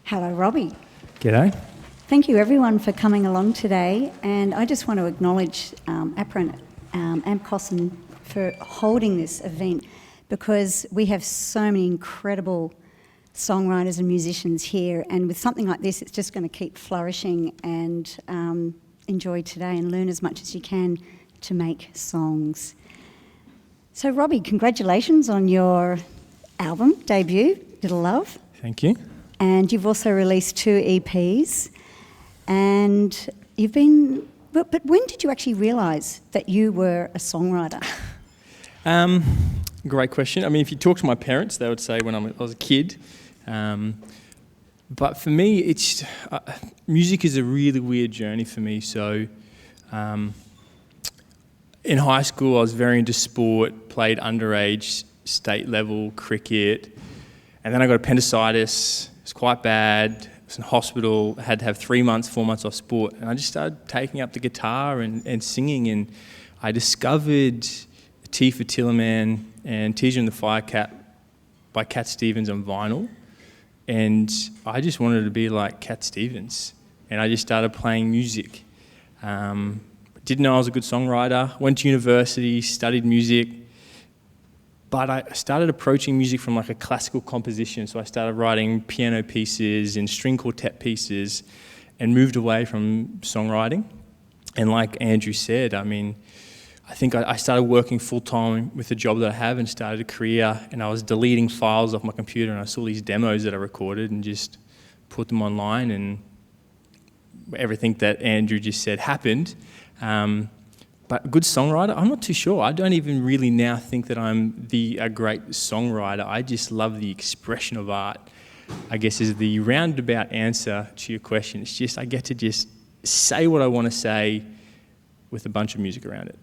Hello, Robbie. G'day. Thank you, everyone, for coming along today. And I just want to acknowledge APRA AMCOS for holding this event, because we have so many incredible songwriters and musicians here. And with something like this, it's just going to keep flourishing, and enjoy today and learn as much as you can to make songs. So, Robbie, congratulations on your album debut, Little Love. Thank you. And you've also released 2 EPs, and you've been... But when did you actually realise that you were a songwriter? Great question. I mean, if you talk to my parents, they would say when I was a kid. But for me, it's music is a really weird journey for me. So in high school, I was very into sport, played underage state level cricket, and then I got appendicitis. It was quite bad. I was in hospital, had to have 3 months, 4 months off sport. And I just started taking up the guitar and singing. And I discovered T for Tillerman and Teaser and the Firecat by Cat Stevens on vinyl. And I just wanted to be like Cat Stevens. And I just started playing music. Didn't know I was a good songwriter. Went to university, studied music. But I started approaching music from like a classical composition. So I started writing piano pieces and string quartet pieces and moved away from songwriting. And like Andrew said, I mean, I think I started working full-time with the job that I have and started a career, and I was deleting files off my computer, and I saw these demos that I recorded and just put them online, and everything that Andrew just said happened. But a good songwriter, I'm not too sure. I don't even really now think that I'm a great songwriter. I just love the expression of art, I guess, is the roundabout answer to your question. It's just I get to just say what I want to say with a bunch of music around it.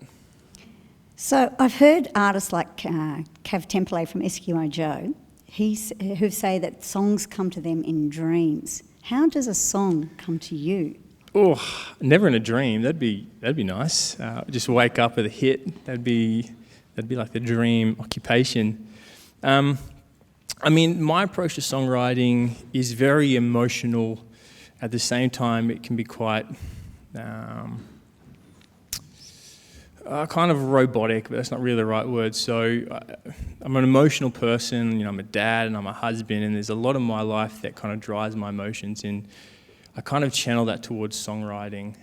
So I've heard artists like Cav Template from Eskimo Joe who say that songs come to them in dreams. How does a song come to you? Oh, never in a dream. That'd be nice. Just wake up with a hit. That'd be like the dream occupation. I mean, my approach to songwriting is very emotional. At the same time, it can be quite kind of robotic, but that's not really the right word. So I'm an emotional person. You know, I'm a dad and I'm a husband, and there's a lot of my life that kind of drives my emotions, and I kind of channel that towards songwriting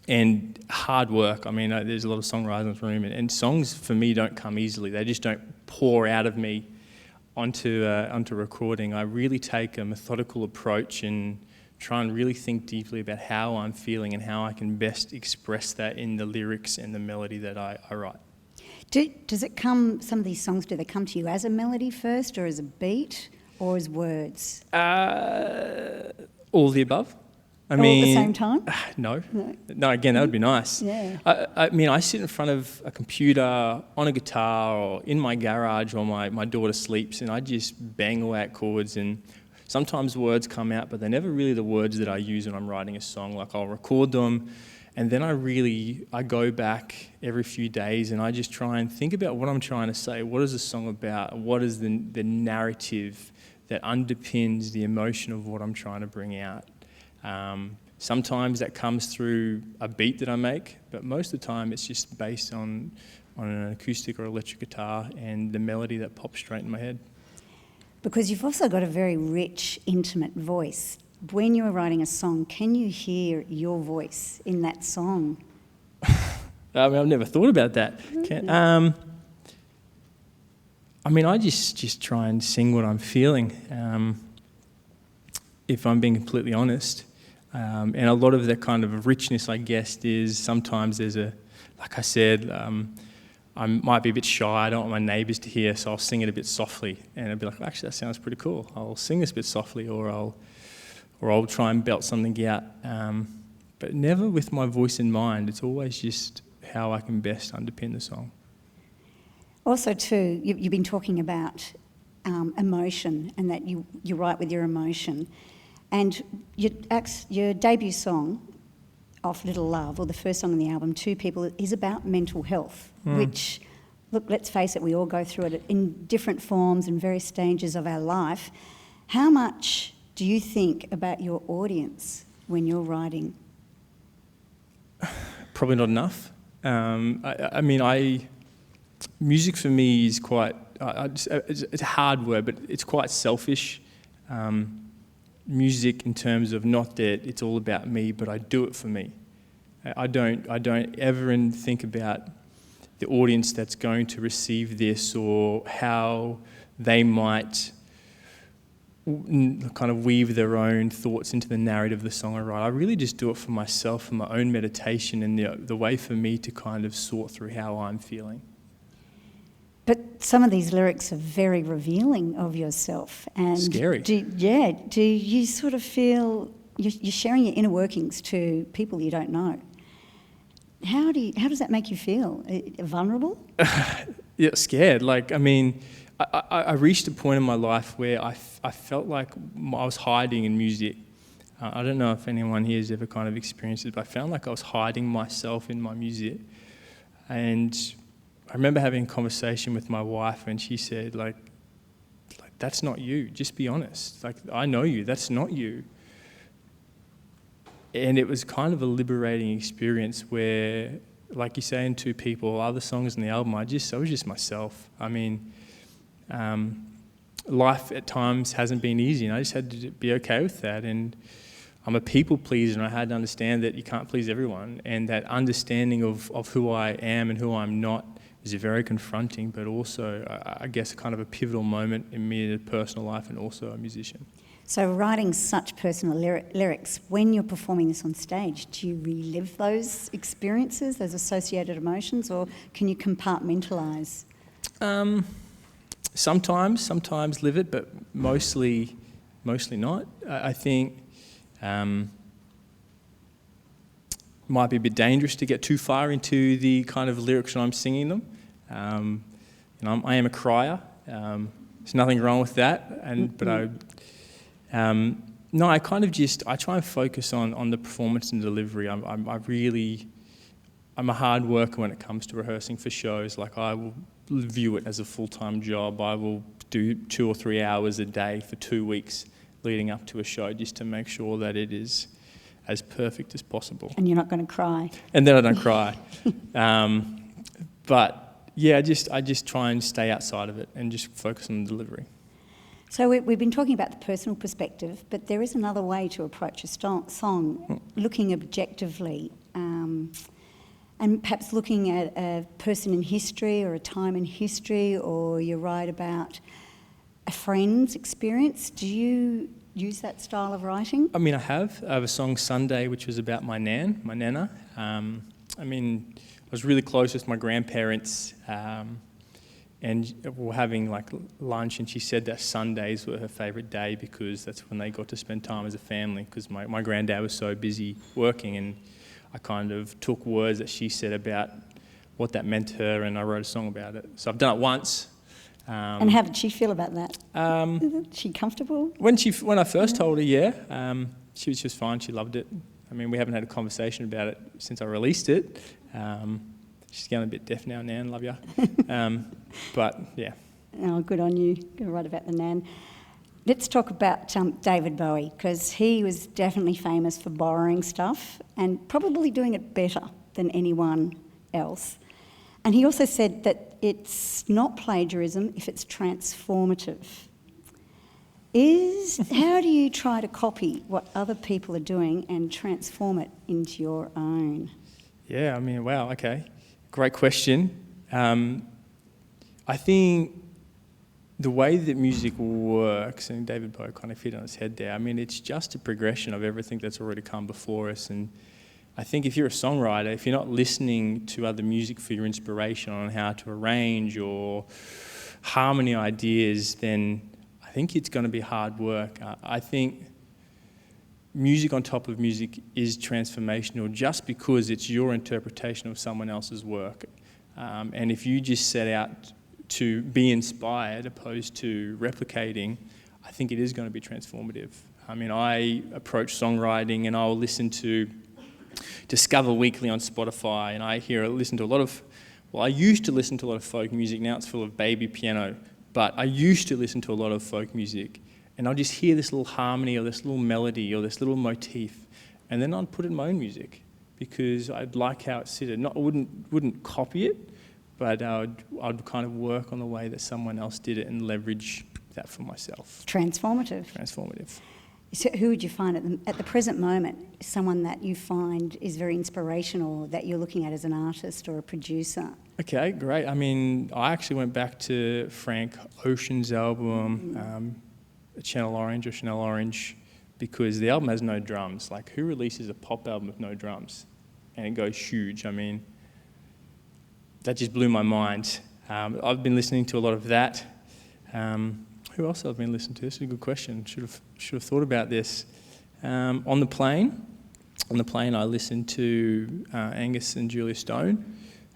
and hard work. I mean, there's a lot of songwriters in this room, and songs for me don't come easily. They just don't pour out of me onto recording. I really take a methodical approach and try and really think deeply about how I'm feeling and how I can best express that in the lyrics and the melody that I write. Does it come, some of these songs, do they come to you as a melody first, or as a beat, or as words? All of the above. All at the same time? No, again, that would be nice. Yeah. I mean, I sit in front of a computer, on a guitar, or in my garage while my daughter sleeps, and I just bang away at chords, and sometimes words come out, but they're never really the words that I use when I'm writing a song. Like, I'll record them, and then I go back every few days, and I just try and think about what I'm trying to say. What is the song about? What is the narrative that underpins the emotion of what I'm trying to bring out? Sometimes that comes through a beat that I make, but most of the time it's just based on an acoustic or electric guitar and the melody that pops straight in my head. Because you've also got a very rich, intimate voice. When you're writing a song, can you hear your voice in that song? I mean, I've never thought about that. I mean, I just try and sing what I'm feeling, if I'm being completely honest. And a lot of that kind of richness, I guess, is sometimes there's like I said, I might be a bit shy. I don't want my neighbours to hear, so I'll sing it a bit softly. And I'll be like, actually, that sounds pretty cool. I'll sing this a bit softly, or I'll try and belt something out. But never with my voice in mind. It's always just how I can best underpin the song. Also, too, you've been talking about emotion, and that you write with your emotion. And your debut song, off Little Love, or the first song on the album, Two People, is about mental health, which, look, let's face it, we all go through it in different forms and various stages of our life. How much do you think about your audience when you're writing? Probably not enough. Music for me is quite, it's a hard word, but it's quite selfish. Music in terms of not that it's all about me, but I do it for me. I don't ever think about the audience that's going to receive this or how they might kind of weave their own thoughts into the narrative of the song I write. I really just do it for myself, for my own meditation, and the way for me to kind of sort through how I'm feeling. But some of these lyrics are very revealing of yourself. And scary. Do you sort of feel you're sharing your inner workings to people you don't know? How does that make you feel? Vulnerable? Yeah, scared. I reached a point in my life where I felt like I was hiding in music. I don't know if anyone here has ever kind of experienced it, but I found like I was hiding myself in my music. And I remember having a conversation with my wife, and she said, like that's not you. Just be honest. Like, I know you. That's not you. And it was kind of a liberating experience where, like you say in Two People, other songs in the album, I was just myself. I mean, life at times hasn't been easy, and I just had to be okay with that. And I'm a people pleaser, and I had to understand that you can't please everyone, and that understanding of who I am and who I'm not is very confronting, but also, I guess, kind of a pivotal moment in me in a personal life and also a musician. So writing such personal lyrics, when you're performing this on stage, do you relive those experiences, those associated emotions, or can you compartmentalise? Sometimes live it, but mostly not. I think might be a bit dangerous to get too far into the kind of lyrics when I'm singing them. I am a crier. There's nothing wrong with that, I kind of I try and focus on the performance and delivery. I'm a hard worker when it comes to rehearsing for shows. Like, I will view it as a full-time job. I will do 2 or 3 hours a day for 2 weeks leading up to a show just to make sure that it is as perfect as possible. And you're not going to cry. And then I don't cry. But yeah, I just try and stay outside of it and just focus on the delivery. So we've been talking about the personal perspective, but there is another way to approach a song, looking objectively, and perhaps looking at a person in history or a time in history, or you write about a friend's experience. Do you use that style of writing? I mean, I have a song, Sunday, which was about my nana. I was really close with my grandparents, and we were having like lunch, and she said that Sundays were her favourite day because that's when they got to spend time as a family, because my granddad was so busy working, and I kind of took words that she said about what that meant to her, and I wrote a song about it. So I've done it once. And how did she feel about that? Is she comfortable? When I first told her, yeah, she was just fine. She loved it. I mean, we haven't had a conversation about it since I released it. She's getting a bit deaf now, Nan, love ya. But yeah. Oh, good on you. Going to write about the Nan. Let's talk about David Bowie, because he was definitely famous for borrowing stuff and probably doing it better than anyone else. And he also said that it's not plagiarism if it's transformative. How do you try to copy what other people are doing and transform it into your own? Yeah, I mean, wow, okay. Great question. I think the way that music works, and David Bowie kind of hit on his head there, I mean, it's just a progression of everything that's already come before us. And I think if you're a songwriter, if you're not listening to other music for your inspiration on how to arrange or harmony ideas, then I think it's going to be hard work. I think music on top of music is transformational just because it's your interpretation of someone else's work. And if you just set out to be inspired opposed to replicating, I think it is going to be transformative. I mean, I approach songwriting and I'll listen to Discover Weekly on Spotify, and I used to listen to a lot of folk music. Now it's full of baby piano, but I used to listen to a lot of folk music, and I'll just hear this little harmony or this little melody or this little motif, and then I'd put it in my own music because I'd like how it fitted. I wouldn't copy it, but I'd kind of work on the way that someone else did it and leverage that for myself. Transformative. So who would you find at the present moment, someone that you find is very inspirational that you're looking at as an artist or a producer? Okay, great. I mean, I actually went back to Frank Ocean's album, Chanel Orange, because the album has no drums. Like, who releases a pop album with no drums? And it goes huge. I mean, that just blew my mind. I've been listening to a lot of that. Who else have I been listening to? This is a good question. Should have thought about this. On the plane, I listened to Angus and Julia Stone,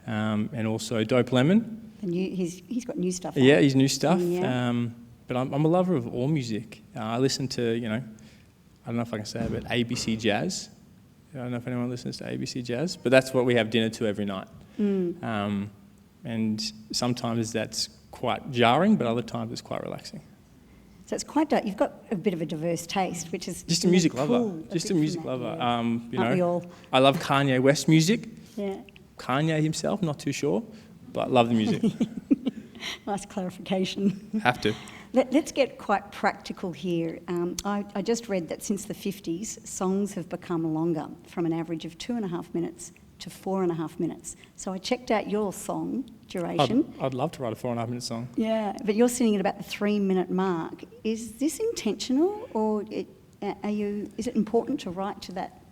and also Dope Lemon. He's got new stuff. Yeah, his new stuff. Yeah. But I'm a lover of all music. I listen to, I don't know if I can say it, but ABC Jazz. I don't know if anyone listens to ABC Jazz, but that's what we have dinner to every night. And sometimes that's quite jarring, but other times it's quite relaxing. So it's quite, you've got a bit of a diverse taste, which is just a music lover. Cool. Just a music lover. Yeah. We all? I love Kanye West music. Yeah. Kanye himself, not too sure, but love the music. Nice clarification. Have to. Let's get quite practical here. I just read that since the 50s, songs have become longer, from an average of 2.5 minutes to 4.5 minutes. So I checked out your song duration. I'd love to write a 4.5 minute song. Yeah, but you're sitting at about the 3-minute mark. Is this intentional, or is it important to write to that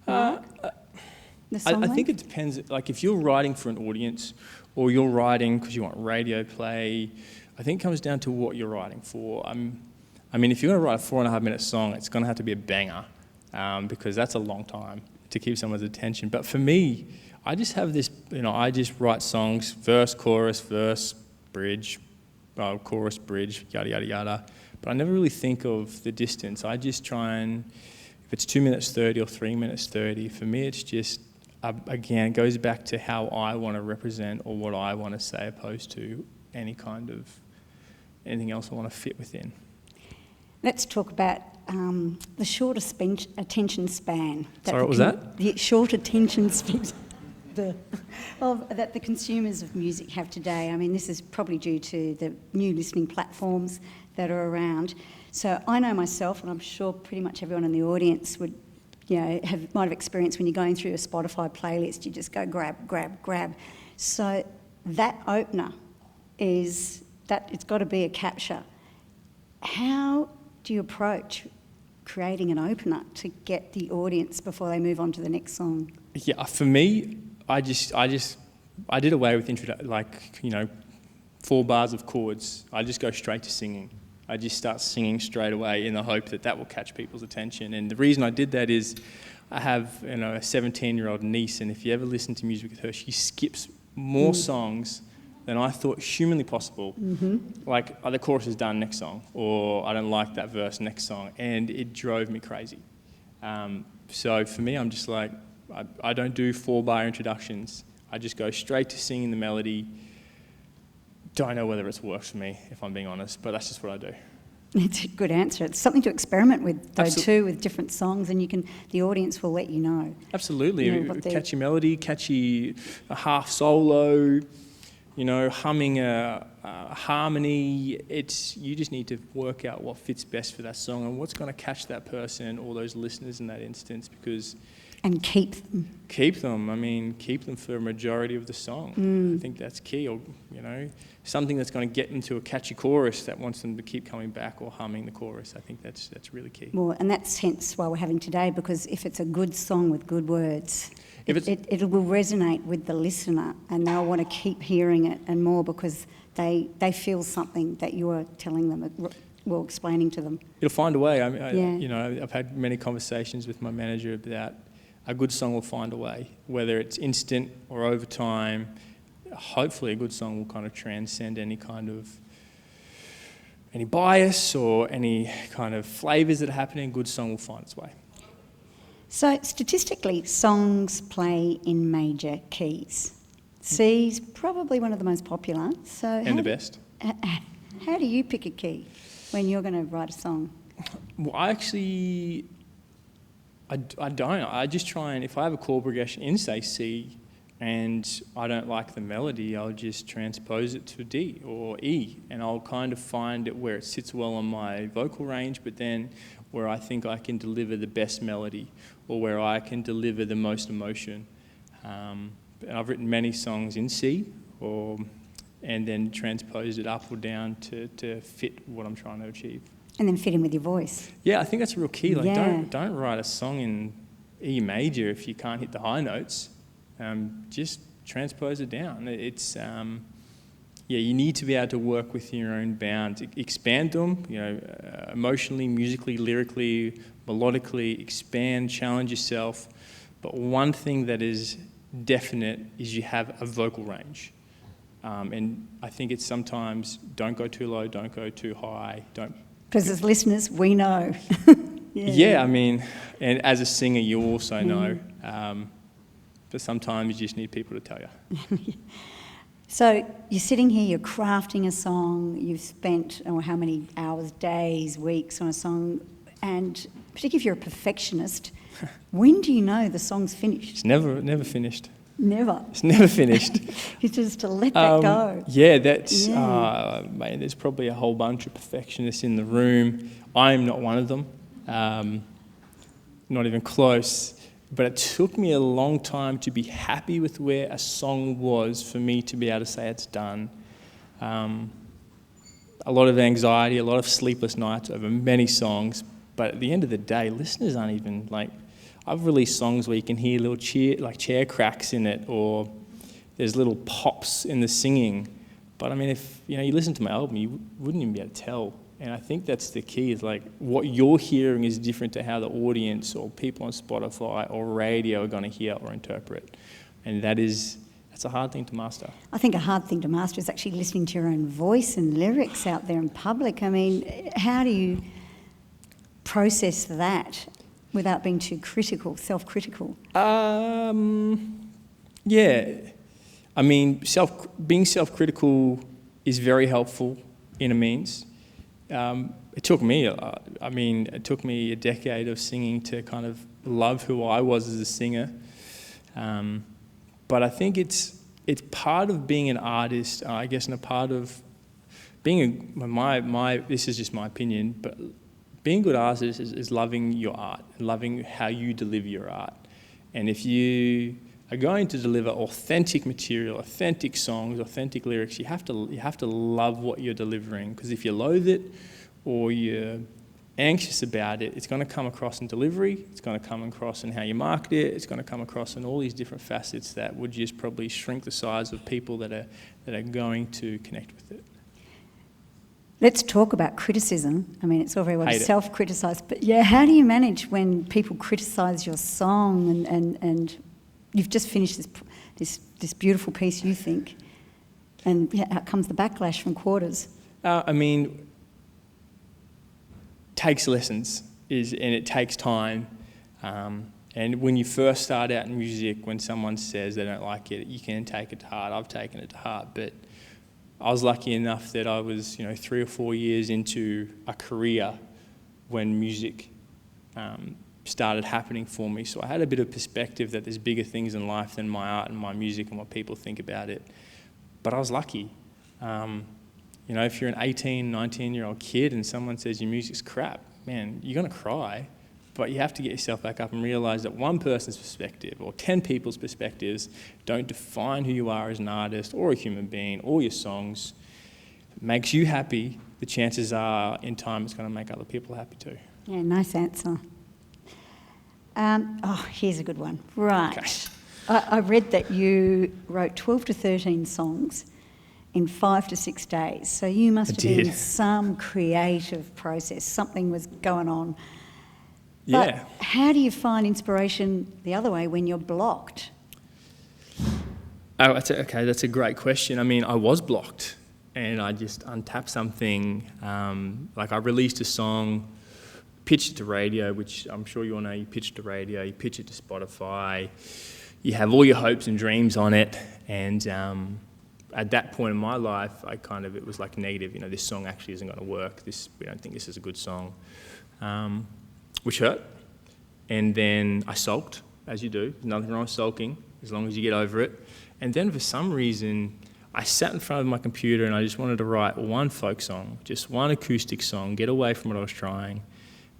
mark? I think it depends. Like, if you're writing for an audience, or you're writing because you want radio play, I think it comes down to what you're writing for. I mean, if you're going to write a 4.5 minute song, it's going to have to be a banger, because that's a long time to keep someone's attention. But for me, I just have this, I just write songs, verse, chorus, bridge, chorus, bridge, yada, yada, yada. But I never really think of the distance. I just try and, if it's 2 minutes 30 or 3 minutes 30, for me it's just, again, it goes back to how I want to represent or what I want to say, opposed to anything else I want to fit within. Let's talk about the short attention span. Sorry, what was that? The short attention span that the consumers of music have today. I mean, this is probably due to the new listening platforms that are around. So I know myself, and I'm sure pretty much everyone in the audience would, might have experienced when you're going through a Spotify playlist, you just go grab. So that opener it's got to be a capture. How do you approach creating an opener to get the audience before they move on to the next song? Yeah, for me, I did away with 4 bars of chords. I just go straight to singing. I just start singing straight away in the hope that will catch people's attention. And the reason I did that is I have a 17-year-old niece, and if you ever listen to music with her, she skips more songs than I thought humanly possible. Mm-hmm. Like, the chorus is done, next song, or I don't like that verse, next song, and it drove me crazy. So for me, I'm just like, I don't do 4-bar introductions. I just go straight to singing the melody. Don't know whether it's worked for me, if I'm being honest, but that's just what I do. It's a good answer. It's something to experiment with, though, too, with different songs, and the audience will let you know. Absolutely. Catchy melody, catchy half solo, humming a harmony. You just need to work out what fits best for that song and what's going to catch that person or those listeners in that instance, because... And keep them. Keep them. Keep them for a majority of the song. I think that's key. Or, something that's going to get them to a catchy chorus that wants them to keep coming back or humming the chorus. I think that's really key. Well, and that's hence why we're having today, because if it's a good song with good words, it will resonate with the listener, and they'll want to keep hearing it and more, because they feel something that you are telling them, well, explaining to them. It'll find a way. I've had many conversations with my manager about a good song will find a way, whether it's instant or over time. Hopefully a good song will kind of transcend any bias or any kind of flavours that are happening. A good song will find its way. So statistically, songs play in major keys. C's probably one of the most popular. The best. How do you pick a key? when you're going to write a song? Well, I don't. I just try and, if I have a chord progression in, say, C, and I don't like the melody, I'll just transpose it to D or E, and I'll kind of find it where it sits well on my vocal range, but then where I think I can deliver the best melody or where I can deliver the most emotion. And I've written many songs in C, and then transposed it up or down to fit what I'm trying to achieve. And then fit in with your voice. Yeah, I think that's a real key. Like, Yeah. don't write a song in E major if you can't hit the high notes. Just transpose it down. It's you need to be able to work within your own bounds. Expand them, emotionally, musically, lyrically, melodically. Expand, challenge yourself. But one thing that is definite is you have a vocal range. And I think it's sometimes don't go too low, don't go too high, don't. Because as listeners, we know. Yeah, I mean, and as a singer, you also know. But sometimes you just need people to tell you. So you're sitting here, you're crafting a song, you've spent how many hours, days, weeks on a song, and particularly if you're a perfectionist, when do you know the song's finished? It's never finished. Never. It's never finished. It's just to let that go. Yeah, that's, mate, there's probably a whole bunch of perfectionists in the room. I'm not one of them, not even close. But it took me a long time to be happy with where a song was for me to be able to say it's done. A lot of anxiety, a lot of sleepless nights over many songs. But at the end of the day, listeners aren't even like... I've released songs where you can hear little chair cracks in it, or there's little pops in the singing. But I mean, if you listen to my album, you wouldn't even be able to tell. And I think that's the key, is like what you're hearing is different to how the audience or people on Spotify or radio are going to hear or interpret. And that's a hard thing to master. I think a hard thing to master is actually listening to your own voice and lyrics out there in public. I mean, how do you process that without being too critical, self-critical? Yeah. I mean, being self-critical is very helpful in a means. It took me a decade of singing to kind of love who I was as a singer. But I think it's part of being an artist, I guess, and a part of being this is just my opinion, but being a good artist is loving your art, and loving how you deliver your art. And if you are going to deliver authentic material, authentic songs, authentic lyrics, you have to love what you're delivering. Because if you loathe it or you're anxious about it, it's going to come across in delivery, it's going to come across in how you market it, it's going to come across in all these different facets that would just probably shrink the size of people that are going to connect with it. Let's talk about criticism. I mean, it's all very well to self-criticise, but yeah, how do you manage when people criticise your song and you've just finished this beautiful piece, you think, and out comes the backlash from quarters? I mean, takes lessons, and it takes time. And when you first start out in music, when someone says they don't like it, you can take it to heart. I've taken it to heart, but I was lucky enough that I was, 3 or 4 years into a career when music started happening for me. So I had a bit of perspective that there's bigger things in life than my art and my music and what people think about it. But I was lucky. If you're an 18, 19-year-old kid and someone says your music's crap, man, you're going to cry. But you have to get yourself back up and realise that one person's perspective or 10 people's perspectives don't define who you are as an artist or a human being or your songs. If it makes you happy, the chances are in time it's going to make other people happy too. Yeah, nice answer. Here's a good one. Right. Okay. I read that you wrote 12 to 13 songs in 5 to 6 days. So you must have been in some creative process. Something was going on. But how do you find inspiration the other way when you're blocked? That's a great question. I mean, I was blocked and I just untapped something. I released a song, pitched it to radio, which I'm sure you all know, you pitch it to radio, you pitch it to Spotify, you have all your hopes and dreams on it, and at that point in my life, it was like negative. This song actually isn't going to work. We don't think this is a good song, which hurt. And then I sulked, as you do. There's nothing wrong with sulking, as long as you get over it. And then for some reason, I sat in front of my computer and I just wanted to write one folk song, just one acoustic song, get away from what I was trying.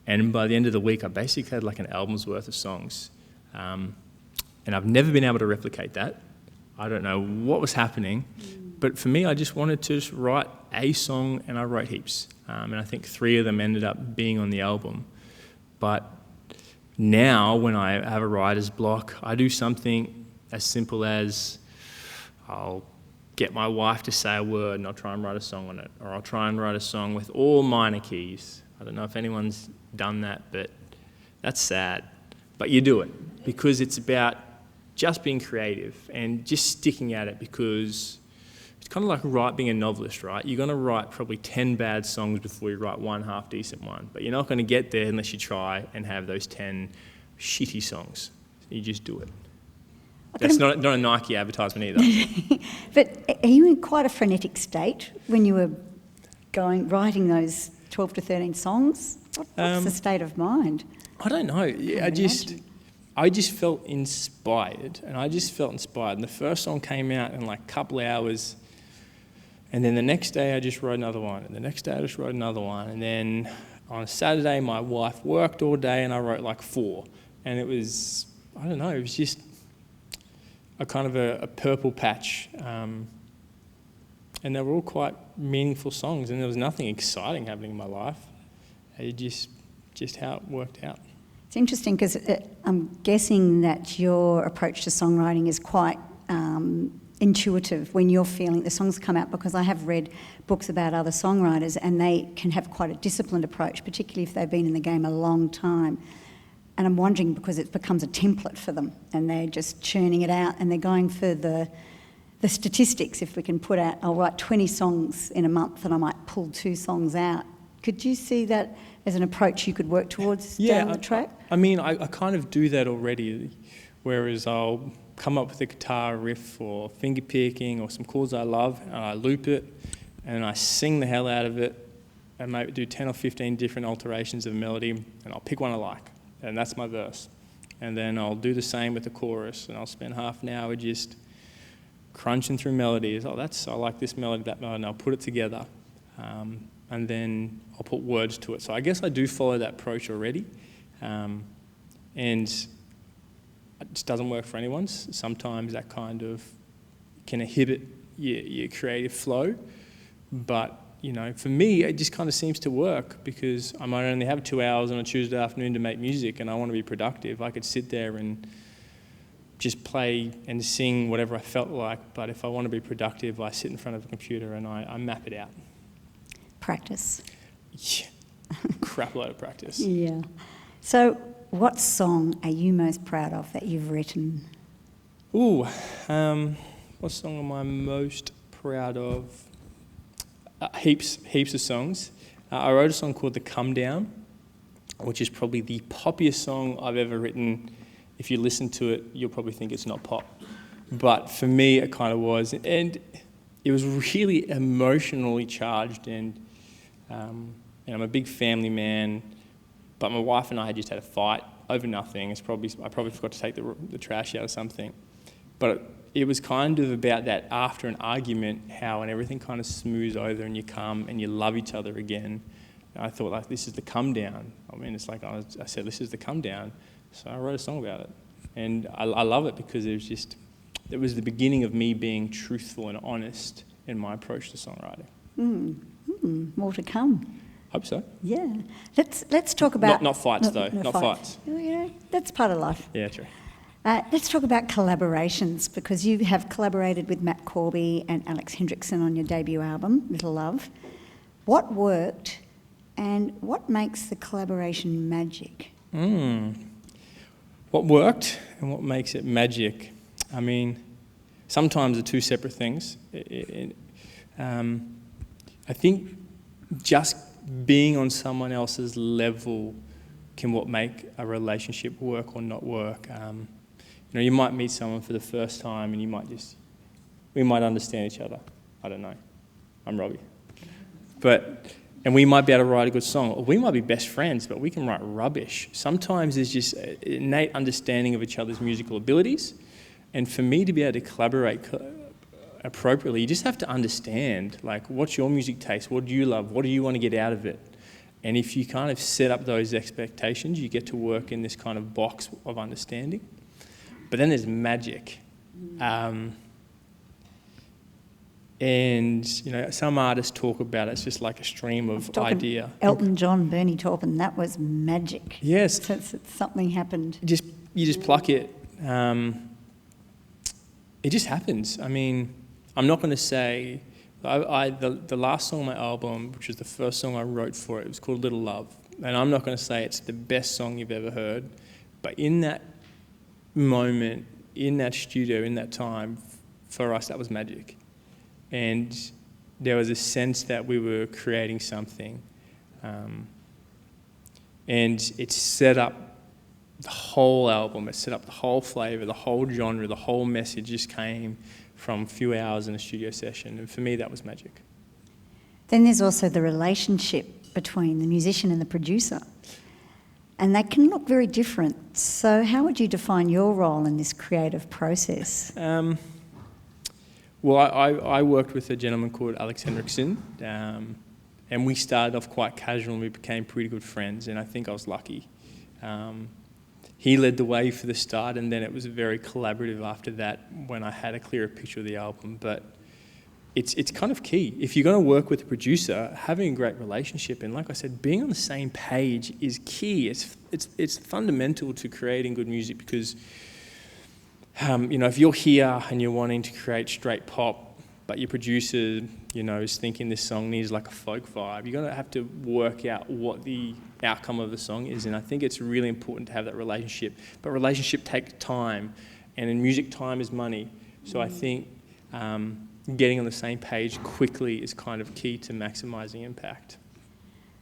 And by the end of the week, I basically had like an album's worth of songs. And I've never been able to replicate that. I don't know what was happening, but for me, I just wanted to just write a song, and I wrote heaps. And I think 3 of them ended up being on the album. But now, when I have a writer's block, I do something as simple as I'll get my wife to say a word and I'll try and write a song on it. Or I'll try and write a song with all minor keys. I don't know if anyone's done that, but that's sad. But you do it because it's about just being creative and just sticking at it, because it's kind of like being a novelist, right? You're going to write probably 10 bad songs before you write one half-decent one, but you're not going to get there unless you try and have those 10 shitty songs. You just do it. That's not a Nike advertisement either. But are you in quite a frenetic state when you were writing those 12 to 13 songs? What's the state of mind? I don't know. I just felt inspired, and And the first song came out in like a couple of hours, and then the next day I just wrote another one, and the next day I just wrote another one, and then on Saturday my wife worked all day and I wrote like 4, and it was, I don't know, it was just a kind of a purple patch, and they were all quite meaningful songs, and there was nothing exciting happening in my life. It just how it worked out. It's interesting because I'm guessing that your approach to songwriting is quite intuitive when you're feeling the songs come out, because I have read books about other songwriters and they can have quite a disciplined approach, particularly if they've been in the game a long time. And I'm wondering, because it becomes a template for them and they're just churning it out and they're going for the statistics. If we can put out, I'll write 20 songs in a month and I might pull 2 songs out. Could you see that as an approach you could work towards down the track? I kind of do that already, whereas I'll come up with a guitar riff or finger picking or some chords I love, and I loop it, and I sing the hell out of it, and maybe do 10 or 15 different alterations of a melody, and I'll pick one I like, and that's my verse. And then I'll do the same with the chorus, and I'll spend half an hour just crunching through melodies. I like this melody, that melody, and I'll put it together. And then I'll put words to it. So I guess I do follow that approach already. And it just doesn't work for anyone. Sometimes that kind of can inhibit your creative flow. But, for me, it just kind of seems to work, because I might only have 2 hours on a Tuesday afternoon to make music and I want to be productive. I could sit there and just play and sing whatever I felt like. But if I want to be productive, I sit in front of a computer and I map it out. Practice. Yeah, crap load of practice. Yeah. So what song are you most proud of that you've written? What song am I most proud of? Heaps of songs. I wrote a song called The Come Down, which is probably the poppiest song I've ever written. If you listen to it, you'll probably think it's not pop. But for me, it kind of was. And it was really emotionally charged, and I'm a big family man, but my wife and I had just had a fight over nothing. I probably forgot to take the trash out of something. But it was kind of about that after an argument, how when everything kind of smooths over and you come and you love each other again. And I thought, like, this is the come down. It's like I said, this is the come down. So I wrote a song about it. And I love it because it was the beginning of me being truthful and honest in my approach to songwriting. More to come. Hope so. Yeah. Let's talk about... Not fights, though. Not fights. That's part of life. Yeah, true. Let's talk about collaborations, because you have collaborated with Matt Corby and Alex Hendrickson on your debut album, Little Love. What worked and what makes the collaboration magic? What worked and what makes it magic? Sometimes they're 2 separate things. I think just being on someone else's level can what make a relationship work or not work. You might meet someone for the first time and you might just We might understand each other. I don't know. I'm Robbie. And we might be able to write a good song. Or we might be best friends, but we can write rubbish. Sometimes there's just an innate understanding of each other's musical abilities. And for me to be able to collaborate appropriately, you just have to understand, like, what's your music taste? What do you love? What do you want to get out of it? And if you kind of set up those expectations, you get to work in this kind of box of understanding. But then there's magic. And, some artists talk about it's just like a stream of idea. Elton John, Bernie Taupin, that was magic. Yes. Something happened. You just pluck it. It just happens. I mean, I'm not going to say... the last song on my album, which was the first song I wrote for it, was called Little Love. And I'm not going to say it's the best song you've ever heard, but in that moment, in that studio, in that time, for us, that was magic. And there was a sense that we were creating something. And it set up the whole album, it set up the whole flavour, the whole genre, the whole message just came from a few hours in a studio session. And for me, that was magic. Then there's also the relationship between the musician and the producer. And that can look very different. So how would you define your role in this creative process? Well, I worked with a gentleman called Alex Henriksen, and we started off quite casual and we became pretty good friends, and I think I was lucky. He led the way for the start, and then it was very collaborative after that when I had a clearer picture of the album. But it's kind of key. If you're going to work with a producer, having a great relationship, and like I said, being on the same page is key. It's fundamental to creating good music because, if you're here and you're wanting to create straight pop, but your producer, is thinking this song needs like a folk vibe, you're going to have to work out what the outcome of the song is. And I think it's really important to have that relationship. But relationship takes time, and in music, time is money. So I think getting on the same page quickly is kind of key to maximising impact.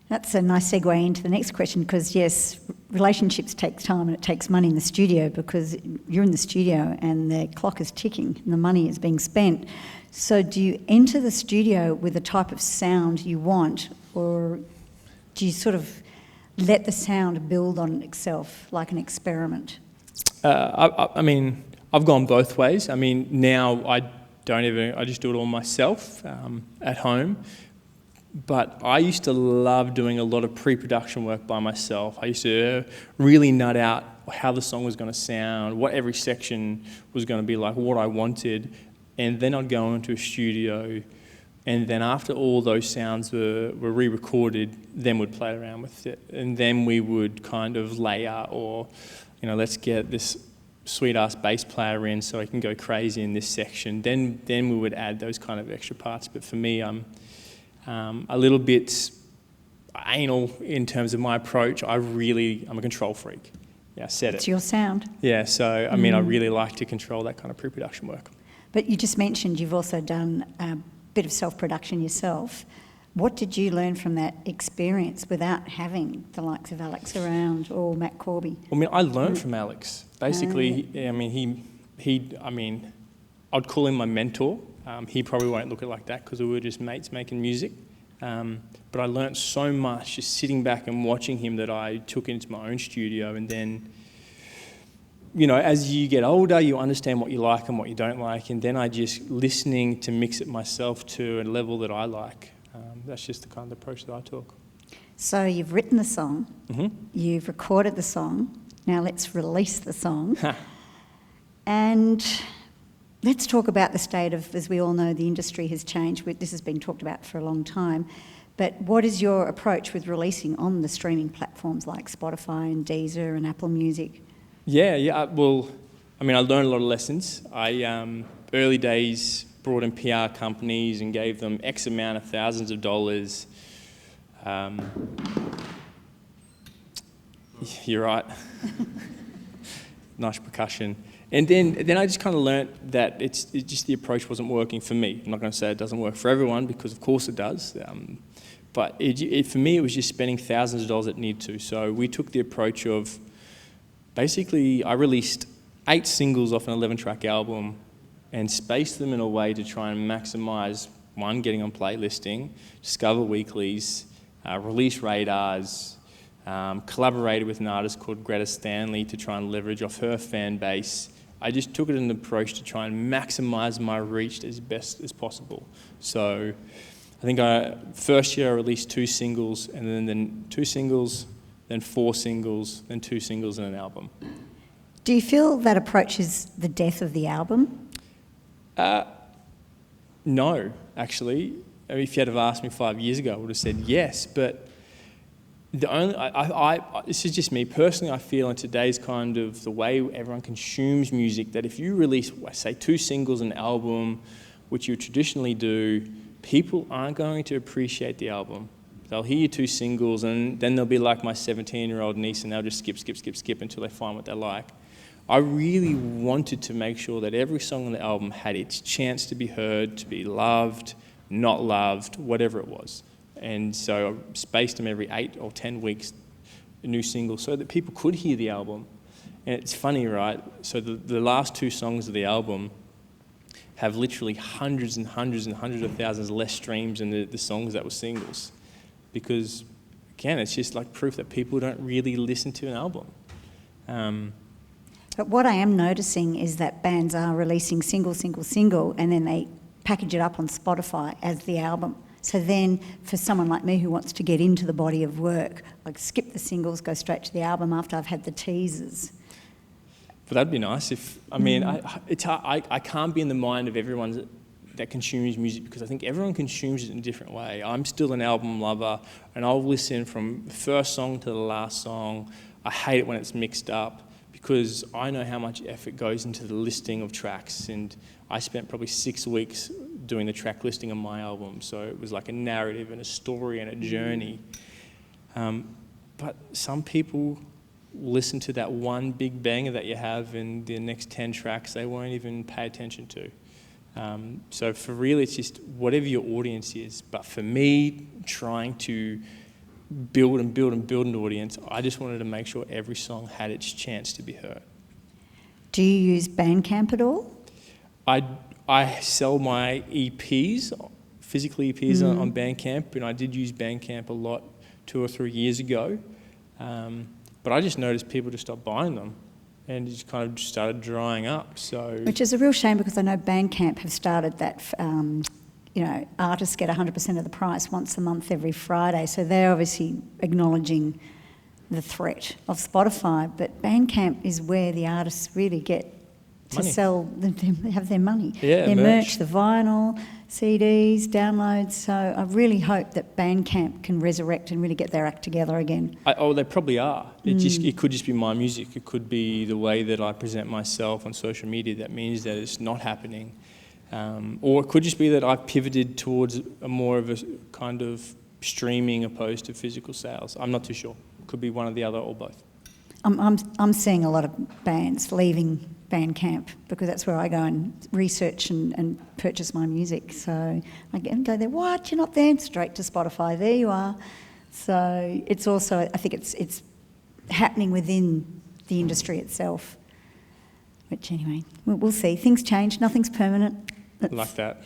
That's a nice segue into the next question, because yes, relationships take time and it takes money in the studio, because you're in the studio and the clock is ticking and the money is being spent. So do you enter the studio with the type of sound you want, or do you sort of let the sound build on itself like an experiment? I mean, I've gone both ways. I mean, now I just do it all myself at home. But I used to love doing a lot of pre-production work by myself. I used to really nut out how the song was going to sound, what every section was going to be like, what I wanted. And then I'd go into a studio, and then after all those sounds were re-recorded, then we'd play around with it. And then we would kind of layer, or, let's get this sweet-ass bass player in so I can go crazy in this section. Then we would add those kind of extra parts. But for me, I'm a little bit anal in terms of my approach. I'm a control freak. Yeah, I said it. It's your sound. Yeah, so, I mean, I really like to control that kind of pre-production work. But you just mentioned you've also done a bit of self-production yourself. What did you learn from that experience without having the likes of Alex around or Matt Corby? I mean, I learned from Alex. Basically, I'd call him my mentor. He probably won't look at it like that because we were just mates making music. But I learnt so much just sitting back and watching him that I took into my own studio. And then, as you get older, you understand what you like and what you don't like. And then I just listening to mix it myself to a level that I like. That's just the kind of approach that I took. So you've written the song, you've recorded the song. Now let's release the song. And let's talk about the state of, as we all know, the industry has changed. This has been talked about for a long time. But what is your approach with releasing on the streaming platforms like Spotify and Deezer and Apple Music? Yeah. Well, I learned a lot of lessons. I, early days, brought in PR companies and gave them X amount of thousands of dollars. You're right. Nice percussion. And then I just kind of learnt that it's just the approach wasn't working for me. I'm not going to say it doesn't work for everyone, because of course it does. But for me, it was just spending thousands of dollars it needed to. So we took the approach of, basically, I released 8 singles off an 11-track album and space them in a way to try and maximise, one, getting on playlisting, discover weeklies, release radars, collaborated with an artist called Greta Stanley to try and leverage off her fan base. I just took it as an approach to try and maximise my reach as best as possible. So I think first year I released 2 singles, and then 2 singles, then 4 singles, then 2 singles and an album. Do you feel that approach is the death of the album? No, actually. I mean, if you had have asked me 5 years ago, I would have said yes. But the only, this is just me personally. I feel in today's kind of the way everyone consumes music, that if you release, say, 2 singles and an album, which you traditionally do, people aren't going to appreciate the album. They'll hear your 2 singles, and then they'll be like my 17-year-old niece, and they'll just skip until they find what they like. I really wanted to make sure that every song on the album had its chance to be heard, to be loved, not loved, whatever it was. And so I spaced them every 8 or 10 weeks, a new single, so that people could hear the album. And it's funny, right? So the last 2 songs of the album have literally hundreds and hundreds and hundreds of thousands less streams than the songs that were singles. Because, again, it's just like proof that people don't really listen to an album. But what I am noticing is that bands are releasing single, and then they package it up on Spotify as the album. So then for someone like me who wants to get into the body of work, like skip the singles, go straight to the album after I've had the teasers. But that'd be nice if, I mean, I can't be in the mind of everyone that consumes music, because I think everyone consumes it in a different way. I'm still an album lover, and I'll listen from the first song to the last song. I hate it when it's mixed up, because I know how much effort goes into the listing of tracks, and I spent probably 6 weeks doing the track listing on my album, so it was like a narrative and a story and a journey. But some people listen to that one big banger that you have, and the next 10 tracks they won't even pay attention to. So for real, it's just whatever your audience is. But for me, trying to build an audience, I just wanted to make sure every song had its chance to be heard. Do you use Bandcamp at all? I sell my EPs, physical EPs on Bandcamp, and I did use Bandcamp a lot 2 or 3 years ago. But I just noticed people just stopped buying them, and it just kind of just started drying up. So, which is a real shame, because I know Bandcamp have started that, artists get 100% of the price once a month every Friday. So they're obviously acknowledging the threat of Spotify. But Bandcamp is where the artists really get to sell, have their money. Yeah, their merch, the vinyl, CDs, downloads. So I really hope that Bandcamp can resurrect and really get their act together again. They probably are. It could just be my music. It could be the way that I present myself on social media that means that it's not happening. Or it could just be that I've pivoted towards a more of a kind of streaming opposed to physical sales. I'm not too sure. It could be one or the other or both. I'm seeing a lot of bands leaving Bandcamp, because that's where I go and research and purchase my music. So I go there, what, you're not there? Straight to Spotify, there you are. So it's also, I think it's happening within the industry itself. Which anyway, we'll see. Things change, nothing's permanent. Like that.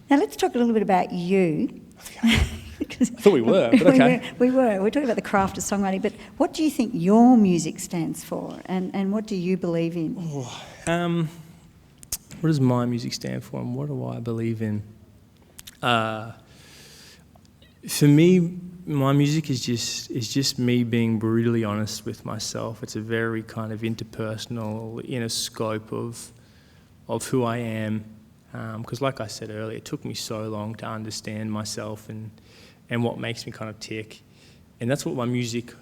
Now let's talk a little bit about you. I thought we were, but okay. We were. We're talking about the craft of songwriting, but what do you think your music stands for, and what do you believe in? What does my music stand for, and what do I believe in? For me, my music is just me being brutally honest with myself. It's a very kind of interpersonal, inner scope of who I am. Because like I said earlier, it took me so long to understand myself and what makes me kind of tick. And that's what my music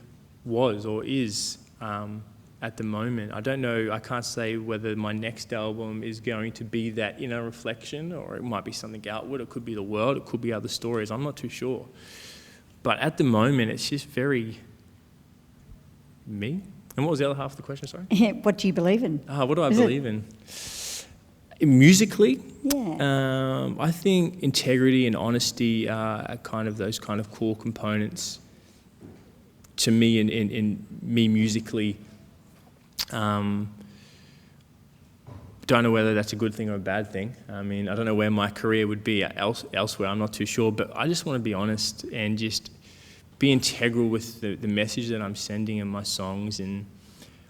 was or is at the moment. I don't know, I can't say whether my next album is going to be that inner reflection, or it might be something outward. It could be the world, it could be other stories. I'm not too sure. But at the moment, it's just very me. And what was the other half of the question, sorry? What do you believe in? What do I believe in? Musically, yeah. I think integrity and honesty are kind of those kind of core components to me in me musically. Don't don't know whether that's a good thing or a bad thing. I mean, I don't know where my career would be elsewhere. I'm not too sure, but I just want to be honest and just be integral with the message that I'm sending in my songs, and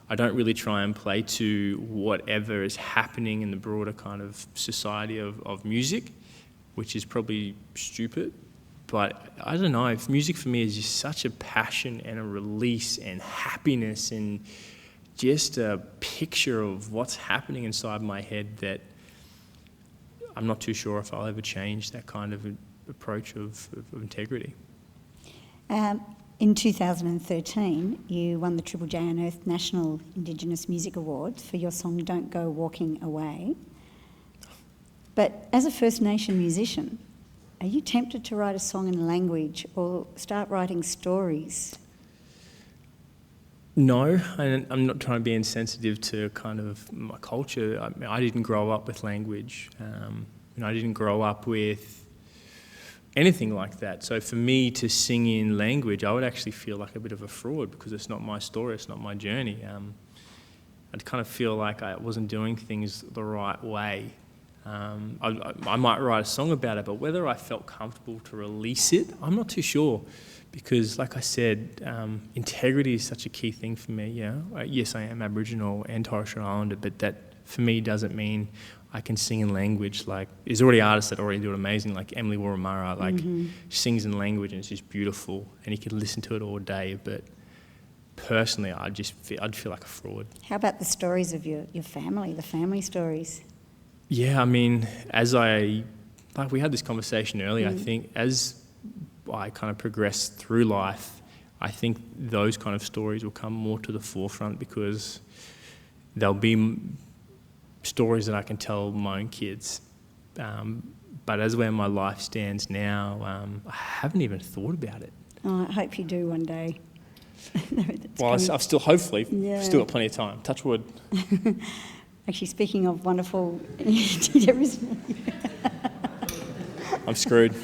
I don't really try and play to whatever is happening in the broader kind of society of music, which is probably stupid. But I don't know, if music for me is just such a passion and a release and happiness and just a picture of what's happening inside my head, that I'm not too sure if I'll ever change that kind of approach of integrity. In 2013, you won the Triple J Unearthed National Indigenous Music Awards for your song Don't Go Walking Away. But as a First Nation musician, are you tempted to write a song in language or start writing stories? No, I'm not trying to be insensitive to kind of my culture. I mean, I didn't grow up with language. I didn't grow up with anything like that. So for me to sing in language, I would actually feel like a bit of a fraud because it's not my story, it's not my journey. I'd kind of feel like I wasn't doing things the right way. I might write a song about it, but whether I felt comfortable to release it, I'm not too sure. Because, like I said, integrity is such a key thing for me. Yes, I am Aboriginal and Torres Strait Islander, but that for me doesn't mean I can sing in language. Like, there's already artists that already do it amazing, like Emily Warramara, sings in language and it's just beautiful, and you could listen to it all day. But personally, I'd feel like a fraud. How about the stories of your family, the family stories? Yeah, I mean, we had this conversation earlier, I think, as I kind of progress through life, I think those kind of stories will come more to the forefront because there'll be stories that I can tell my own kids. But as where my life stands now, I haven't even thought about it. Oh, I hope you do one day. Well, I've still, hopefully, still got plenty of time. Touch wood. Actually, speaking of wonderful... I'm screwed.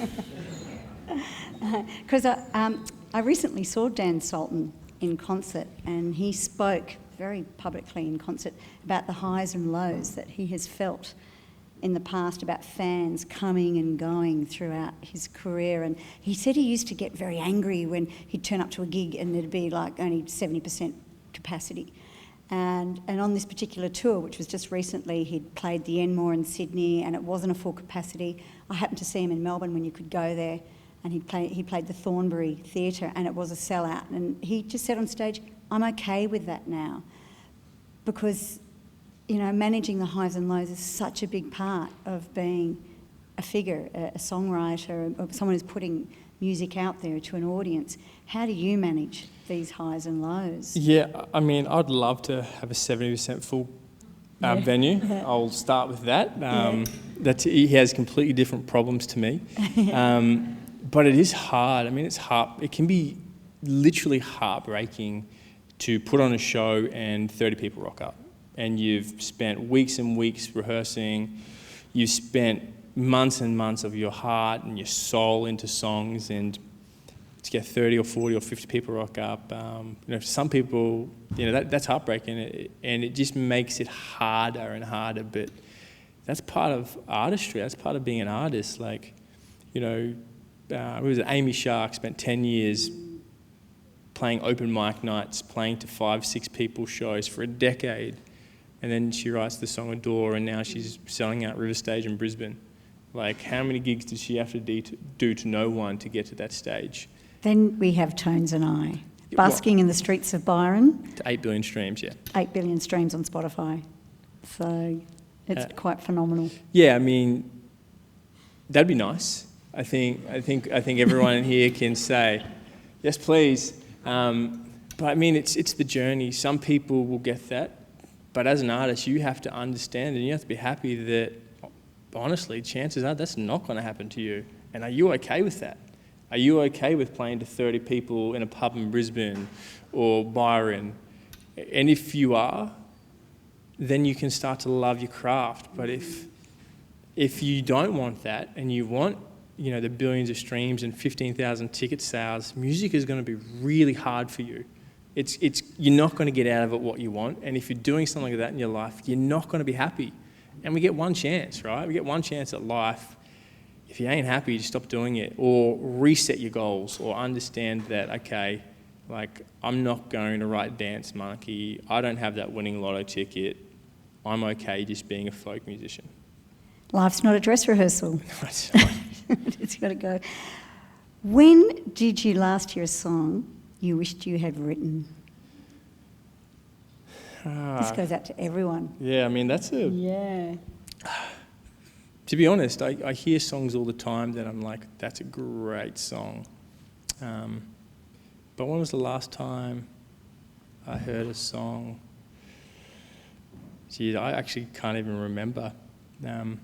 Because I recently saw Dan Sultan in concert, and he spoke very publicly in concert about the highs and lows that he has felt in the past about fans coming and going throughout his career. And he said he used to get very angry when he'd turn up to a gig and there'd be like only 70% capacity. And on this particular tour, which was just recently, he'd played the Enmore in Sydney and it wasn't a full capacity. I happened to see him in Melbourne when you could go there, and he played the Thornbury Theatre and it was a sellout. And he just said on stage, I'm okay with that now, because, managing the highs and lows is such a big part of being a figure, a songwriter, or someone who's putting music out there to an audience. How do you manage these highs and lows? Yeah, I mean, I'd love to have a 70% full venue. I'll start with that. He has completely different problems to me. But it is hard. I mean, it can be literally heartbreaking to put on a show and 30 people rock up. And you've spent weeks and weeks rehearsing. You've spent months and months of your heart and your soul into songs, and to get 30 or 40 or 50 people rock up, for some people, that's heartbreaking, and it just makes it harder and harder. But that's part of artistry. That's part of being an artist. Like, Amy Shark spent 10 years playing open mic nights, playing to 5-6 people shows for a decade, and then she writes the song Adore, and now she's selling out River Stage in Brisbane. Like, how many gigs did she have to do to no one to get to that stage? Then we have Tones and I, busking in the streets of Byron. To 8 billion streams, yeah. 8 billion streams on Spotify. So it's quite phenomenal. Yeah, I mean, that'd be nice. I think everyone in here can say, yes, please. But I mean, it's the journey. Some people will get that, but as an artist, you have to understand and you have to be happy that, honestly, chances are that's not going to happen to you. And are you okay with that? Are you okay with playing to 30 people in a pub in Brisbane or Byron? And if you are, then you can start to love your craft. But if you don't want that, and you want, the billions of streams and 15,000 ticket sales, music is going to be really hard for you. You're not going to get out of it what you want. And if you're doing something like that in your life, you're not going to be happy. And we get one chance, right? We get one chance at life. If you ain't happy, just stop doing it, or reset your goals, or understand that, okay, like, I'm not going to write Dance Monkey. I don't have that winning lotto ticket. I'm okay just being a folk musician. Life's not a dress rehearsal. That's right. It's got to go. When did you last hear a song you wished you had written? This goes out to everyone. Yeah, I mean, that's a... Yeah. To be honest, I hear songs all the time that I'm like, that's a great song. But when was the last time I heard a song? Geez, I actually can't even remember. Don't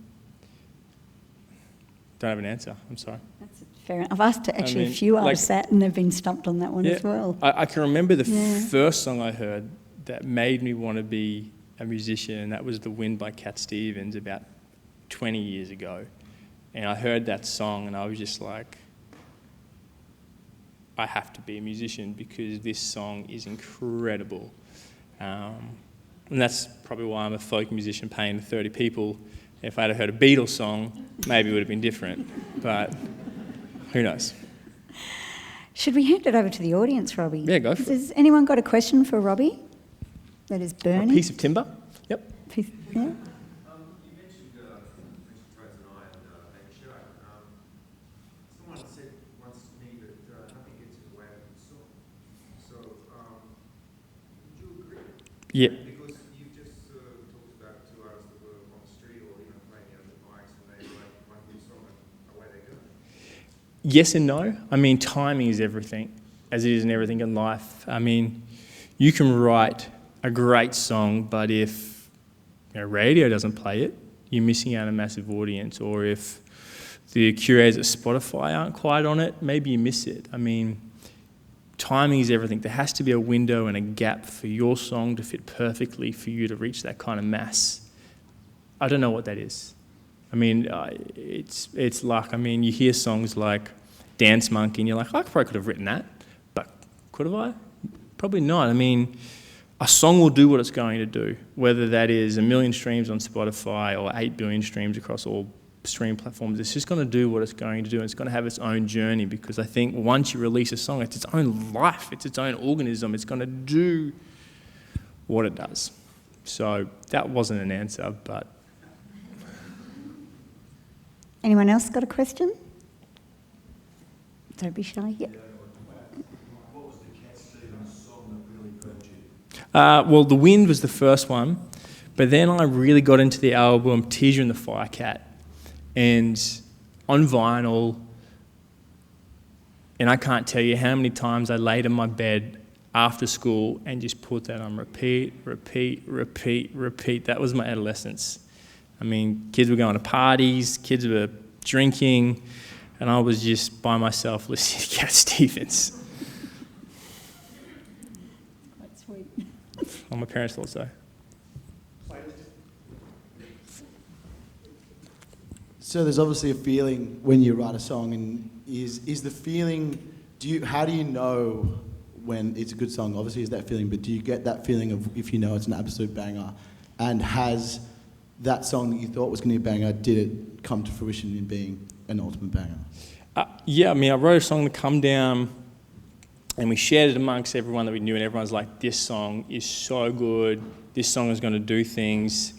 have an answer, I'm sorry. That's fair enough. I've asked a few artists that, and they've been stumped on that one as well. I can remember the first song I heard that made me want to be a musician, and that was The Wind by Cat Stevens about 20 years ago. And I heard that song and I was just like, I have to be a musician because this song is incredible. And that's probably why I'm a folk musician paying 30 people. If I'd have heard a Beatles song, maybe it would have been different, but who knows? Should we hand it over to the audience, Robbie? Yeah, go for it. Has anyone got a question for Robbie that is burning? A piece of timber? Yep. Yeah. You mentioned Rose and I and Hank Show. Someone said once to me that nothing gets in the way of a good song. So, would you agree? Yeah. Because you've just talked about two artists that were on the street or playing out the mics and they write one good song and away they go. Yes and no. I mean, timing is everything, as it is in everything in life. I mean, you can write a great song, but if radio doesn't play it, you're missing out on a massive audience. Or if the curators at Spotify aren't quite on it, maybe you miss it. I mean, timing is everything. There has to be a window and a gap for your song to fit perfectly for you to reach that kind of mass. I don't know what that is. I mean, it's luck. I mean, you hear songs like Dance Monkey and you're like, I probably could have written that, but could have I? Probably not. I mean, a song will do what it's going to do, whether that is 1 million streams on Spotify or 8 billion streams across all stream platforms. It's just going to do what it's going to do, and it's going to have its own journey, because I think once you release a song, it's its own life, it's its own organism, it's going to do what it does. So that wasn't an answer, but... Anyone else got a question? Don't be shy. Yeah. What was the Cat Stevens song that really grabbed you? Well, The Wind was the first one, but then I really got into the album Teaser and the Firecat, and on vinyl, and I can't tell you how many times I laid in my bed after school and just put that on repeat. That was my adolescence. I mean, kids were going to parties, kids were drinking, and I was just by myself listening to Cat Stevens. Quite sweet. Well, my parents thought so. So there's obviously a feeling when you write a song, and is the feeling, how do you know when it's a good song? Obviously, is that feeling, but do you get that feeling of if you know it's an absolute banger, and has that song that you thought was going to be a banger, did it come to fruition in being an ultimate banger? Yeah, I mean, I wrote a song to Come Down, and we shared it amongst everyone that we knew, and everyone's like, this song is so good, this song is going to do things,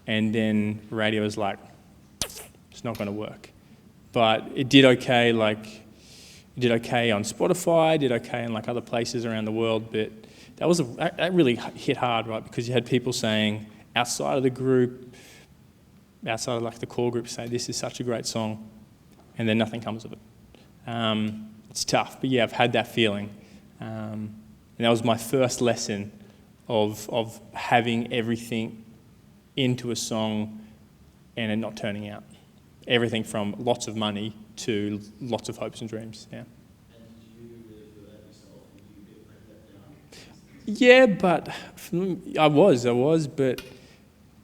and then radio was like, it's not going to work. But it did okay, it did okay on Spotify, did okay in like other places around the world, but that really hit hard, right? Because you had people saying outside of the group, outside of like the core group, say this is such a great song, and then nothing comes of it. It's tough, but yeah, I've had that feeling. And that was my first lesson of having everything into a song and it not turning out. Everything from lots of money to lots of hopes and dreams, yeah. And did you really feel that yourself? Did you get that down? Yeah, but I was, but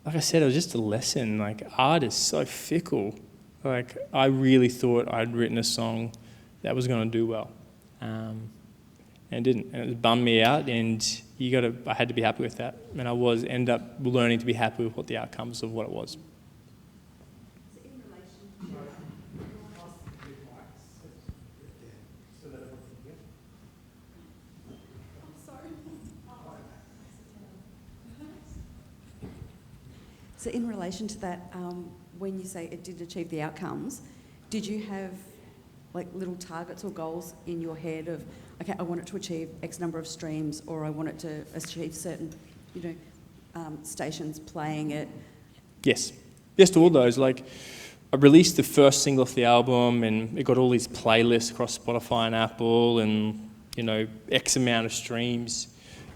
like I said, it was just a lesson. Like, art is so fickle. Like, I really thought I'd written a song that was going to do well, and it didn't, and it bummed me out. And I had to be happy with that, and I ended up learning to be happy with what the outcomes of what it was. So in relation to that, when you say it did achieve the outcomes, did you have like little targets or goals in your head of, okay, I want it to achieve X number of streams, or I want it to achieve certain, stations playing it? Yes. Yes to all those. Like, I released the first single off the album and it got all these playlists across Spotify and Apple and, X amount of streams.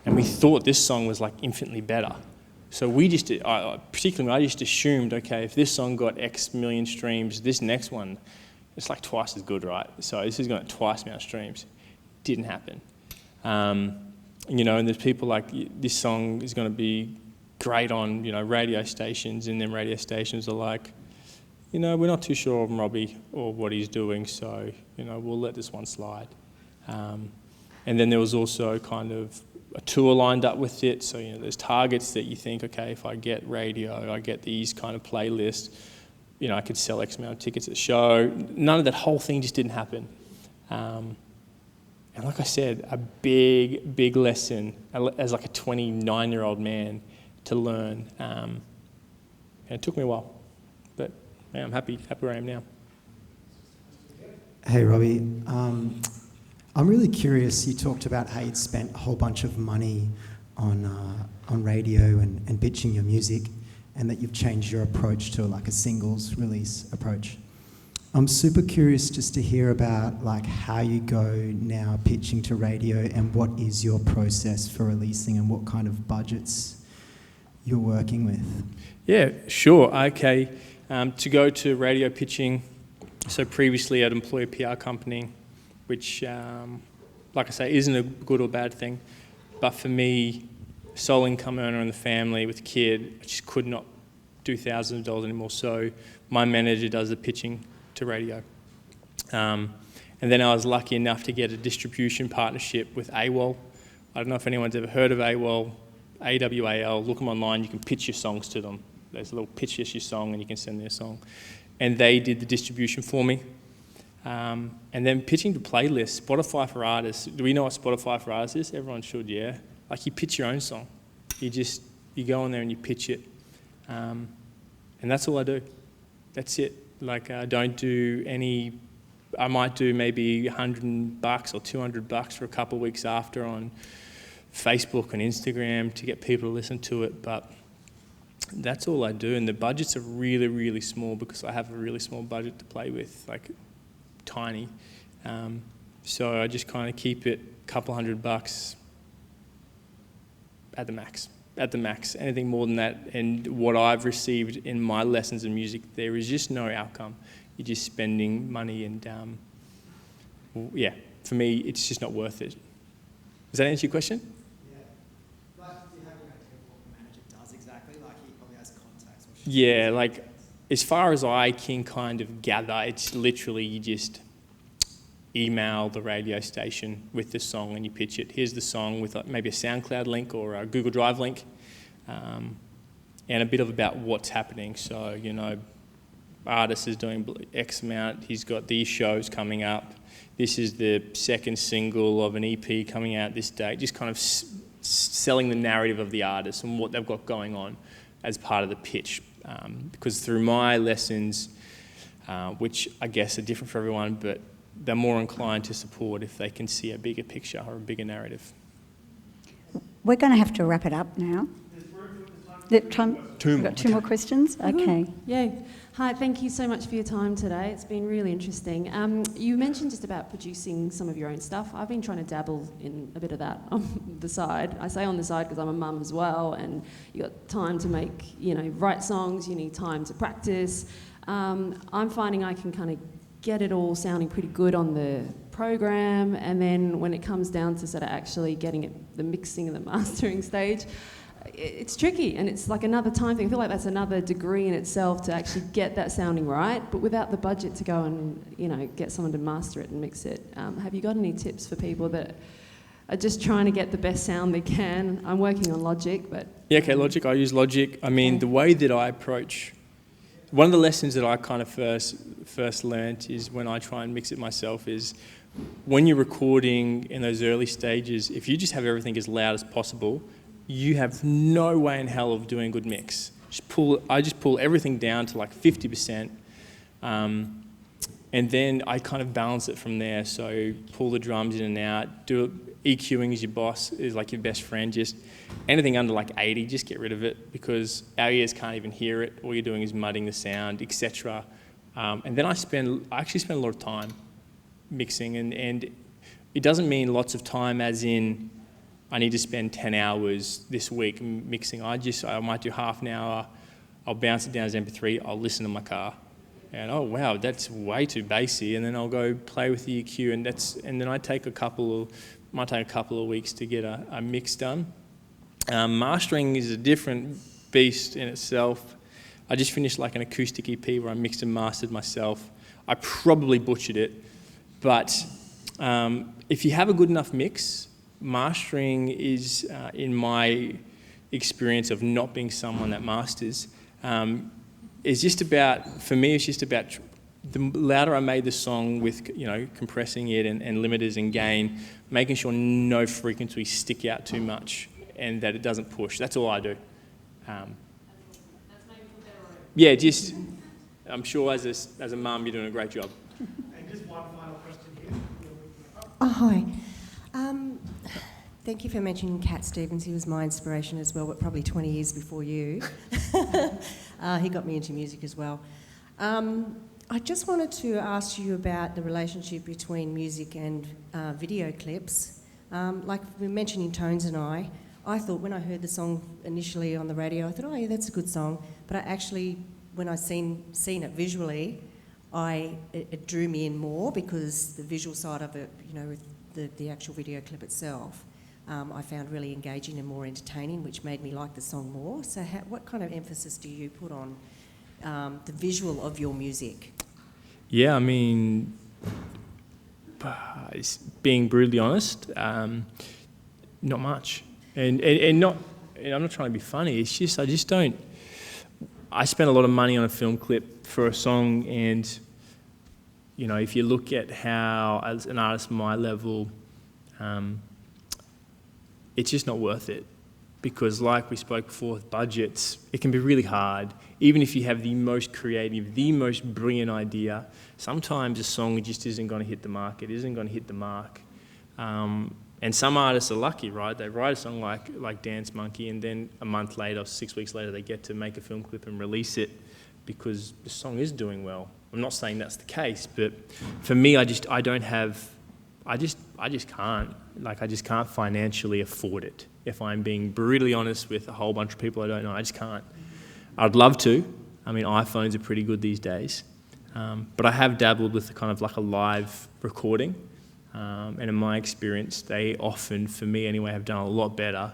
And we thought this song was like infinitely better. So we just, particularly I just assumed, okay, if this song got X million streams, this next one, it's like twice as good, right? So this is going to twice the amount of streams. Didn't happen. And there's people like, this song is going to be great on, radio stations, and then radio stations are like, we're not too sure of Robbie or what he's doing, so, we'll let this one slide. And then there was also kind of a tour lined up with it, so, there's targets that you think, okay, if I get radio, I get these kind of playlists, I could sell X amount of tickets at the show. None of that whole thing just didn't happen. And like I said, a big, big lesson as like a 29-year-old man to learn. And it took me a while, but I'm happy where I am now. Hey, Robbie. I'm really curious. You talked about how you'd spent a whole bunch of money on radio and pitching your music, and that you've changed your approach to like a singles release approach. I'm super curious just to hear about like how you go now pitching to radio, and what is your process for releasing, and what kind of budgets you're working with. Yeah, sure. Okay. To go to radio pitching, so previously I'd employ a PR company, which, like I say, isn't a good or bad thing. But for me, sole income earner in the family with a kid, I just could not do thousands of dollars anymore. So my manager does the pitching to radio. And then I was lucky enough to get a distribution partnership with AWOL. I don't know if anyone's ever heard of AWOL, AWAL. Look them online, you can pitch your songs to them. There's a little pitch your song and you can send their song. And they did the distribution for me. And then pitching to playlists, Spotify for artists. Do we know what Spotify for artists is? Everyone should, yeah. Like you pitch your own song. You go on there and you pitch it. And that's all I do. That's it. Like I don't do any, I might do maybe $100 or $200 for a couple of weeks after on Facebook and Instagram to get people to listen to it, but that's all I do. And the budgets are really, really small because I have a really small budget to play with, like tiny. So I just kind of keep it a couple $100 at the max. At the max. Anything more than that, and what I've received in my lessons in music, there is just no outcome. You're just spending money, and for me, it's just not worth it. Does that answer your question? Yeah. Like, do you have an idea of what the manager does exactly? Like, he probably has contacts. Yeah, like, as far as I can kind of gather, it's literally you just email the radio station with the song and you pitch it. Here's the song with maybe a SoundCloud link or a Google Drive link, and a bit of about what's happening. So, artist is doing X amount, he's got these shows coming up, this is the second single of an EP coming out this date, just kind of selling the narrative of the artist and what they've got going on as part of the pitch. Because through my lessons, which I guess are different for everyone, but they're more inclined to support if they can see a bigger picture or a bigger narrative. We're going to have to wrap it up now. We've got two more questions? Okay. Yeah. Hi, thank you so much for your time today. It's been really interesting. You mentioned just about producing some of your own stuff. I've been trying to dabble in a bit of that on the side. I say on the side because I'm a mum as well, and you got time to make, write songs, you need time to practice. I'm finding I can kind of get it all sounding pretty good on the program, and then when it comes down to sort of actually getting it, the mixing and the mastering stage, it's tricky, and it's like another time thing. I feel like that's another degree in itself to actually get that sounding right, but without the budget to go and get someone to master it and mix it. Have you got any tips for people that are just trying to get the best sound they can? I'm working on Logic, but... Yeah, okay, Logic. I use Logic. I mean, the way that I approach... One of the lessons that I kind of first learnt is when I try and mix it myself is when you're recording in those early stages, if you just have everything as loud as possible, you have no way in hell of doing a good mix. I just pull everything down to like 50%. And then I kind of balance it from there. So pull the drums in and out, EQing is your boss, is like your best friend. Just anything under like 80, just get rid of it, because our ears can't even hear it. All you're doing is mudding the sound, etc. And then I actually spend a lot of time mixing, and it doesn't mean lots of time as in I need to spend 10 hours this week mixing. I might do half an hour, I'll bounce it down as MP3, I'll listen to my car. And oh wow, that's way too bassy. And then I'll go play with the EQ, and then I take might take a couple of weeks to get a mix done. Mastering is a different beast in itself. I just finished like an acoustic EP where I mixed and mastered myself. I probably butchered it, but if you have a good enough mix, mastering is, in my experience of not being someone that masters, it's just about, for me, it's just about the louder I made the song with, compressing it and limiters and gain, making sure no frequencies stick out too much and that it doesn't push. That's all I do. Yeah, just, I'm sure as a mum, you're doing a great job. And just one final question here. Oh, hi. Thank you for mentioning Cat Stevens. He was my inspiration as well, but probably 20 years before you. He got me into music as well. I just wanted to ask you about the relationship between music and video clips. Like we were mentioning Tones and I thought when I heard the song initially on the radio, I thought, oh yeah, that's a good song. But I actually, when I seen it visually, it drew me in more, because the visual side of it, with the actual video clip itself, I found really engaging and more entertaining, which made me like the song more. So what kind of emphasis do you put on the visual of your music? Yeah, I mean, being brutally honest, not much. And I'm not trying to be funny, it's just, I spent a lot of money on a film clip for a song, and, if you look at how, as an artist my level, it's just not worth it, because like we spoke before with budgets, it can be really hard. Even if you have the most creative, the most brilliant idea, sometimes a song just isn't going to hit the mark. It isn't going to hit the mark. And some artists are lucky, right? They write a song like Dance Monkey, and then a month later or 6 weeks later they get to make a film clip and release it because the song is doing well. I'm not saying that's the case, but for me, I just can't. I just can't financially afford it. If I'm being brutally honest with a whole bunch of people I don't know, I just can't. I'd love to. I mean, iPhones are pretty good these days. But I have dabbled with kind of like a live recording. And in my experience, they often, for me anyway, have done a lot better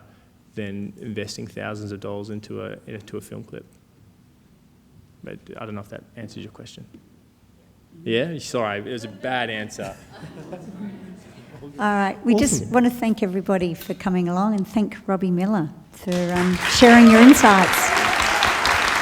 than investing thousands of dollars into a film clip. But I don't know if that answers your question. Yeah? Sorry, it was a bad answer. All right, we just want to thank everybody for coming along, and thank Robbie Miller for sharing your insights.